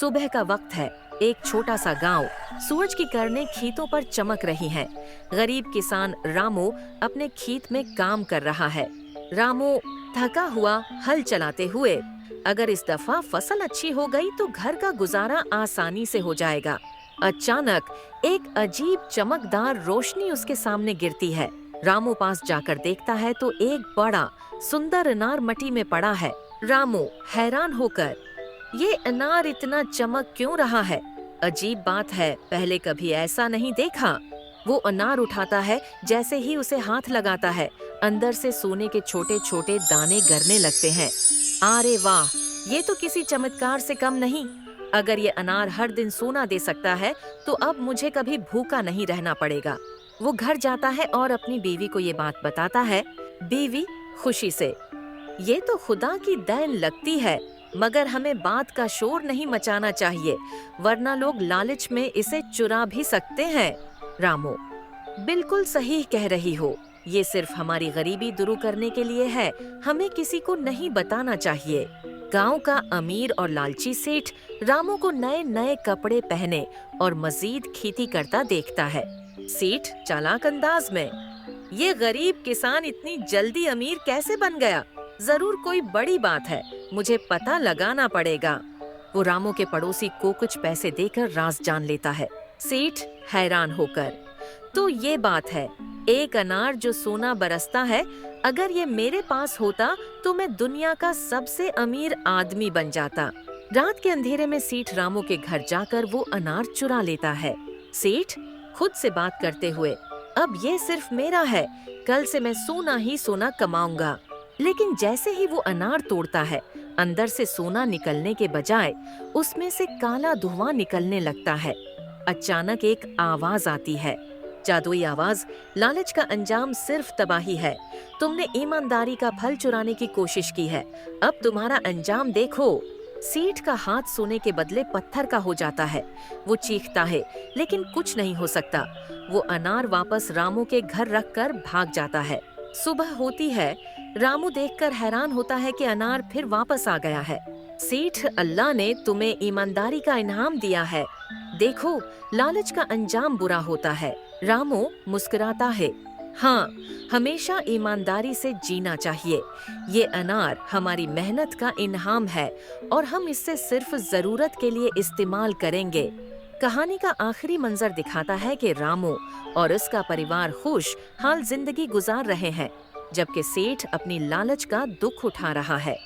सुबह का वक्त है। एक छोटा सा गांव, सूरज की किरणें खेतों पर चमक रही हैं। गरीब किसान रामू अपने खेत में काम कर रहा है। रामू थका हुआ हल चलाते हुए, अगर इस दफा फसल अच्छी हो गई तो घर का गुजारा आसानी से हो जाएगा। अचानक एक अजीब चमकदार रोशनी उसके सामने गिरती है। रामू पास जाकर देखता है तो एक बड़ा सुंदर अनार मट्टी में पड़ा है। रामू हैरान होकर, ये अनार इतना चमक क्यों रहा है? अजीब बात है, पहले कभी ऐसा नहीं देखा। वो अनार उठाता है, जैसे ही उसे हाथ लगाता है अंदर से सोने के छोटे छोटे दाने गिरने लगते हैं। अरे वाह, ये तो किसी चमत्कार से कम नहीं। अगर ये अनार हर दिन सोना दे सकता है तो अब मुझे कभी भूखा नहीं रहना पड़ेगा। वो घर जाता है और अपनी बीवी को ये बात बताता है। बीवी खुशी से, ये तो खुदा की देन लगती है, मगर हमें बात का शोर नहीं मचाना चाहिए, वरना लोग लालच में इसे चुरा भी सकते हैं। रामू, बिल्कुल सही कह रही हो, ये सिर्फ हमारी गरीबी दूर करने के लिए है, हमें किसी को नहीं बताना चाहिए। गांव का अमीर और लालची सेठ रामू को नए नए कपड़े पहने और मजीद खेती करता देखता है। सेठ चालाक अंदाज में, ये गरीब किसान इतनी जल्दी अमीर कैसे बन गया? जरूर कोई बड़ी बात है, मुझे पता लगाना पड़ेगा। वो रामू के पड़ोसी को कुछ पैसे देकर राज जान लेता है। सेठ हैरान होकर, तो ये बात है, एक अनार जो सोना बरसता है, अगर ये मेरे पास होता तो मैं दुनिया का सबसे अमीर आदमी बन जाता। रात के अंधेरे में सेठ रामू के घर जाकर वो अनार चुरा लेता है। सेठ खुद से बात करते हुए, अब ये सिर्फ मेरा है, कल से मैं सोना ही सोना कमाऊंगा। लेकिन जैसे ही वो अनार तोड़ता है, अंदर से सोना निकलने के बजाय उसमें से काला धुआं निकलने लगता है। अचानक एक आवाज आती है, जादुई आवाज, लालच का अंजाम सिर्फ तबाही है। तुमने ईमानदारी का फल चुराने की कोशिश की है, अब तुम्हारा अंजाम देखो। सेठ का हाथ सोने के बदले पत्थर का हो जाता है। वो चीखता है, लेकिन कुछ नहीं हो सकता। वो अनार वापस रामू के घर रख कर भाग जाता है। सुबह होती है। रामू देखकर हैरान होता है कि अनार फिर वापस आ गया है। सेठ, अल्लाह ने तुम्हें ईमानदारी का इनाम दिया है, देखो लालच का अंजाम बुरा होता है। रामू मुस्कुराता है, हाँ, हमेशा ईमानदारी से जीना चाहिए। ये अनार हमारी मेहनत का इनाम है और हम इससे सिर्फ जरूरत के लिए इस्तेमाल करेंगे। कहानी का आखिरी मंजर दिखाता है कि रामू और उसका परिवार खुश हाल जिंदगी गुजार रहे हैं, जबकि सेठ अपनी लालच का दुख उठा रहा है।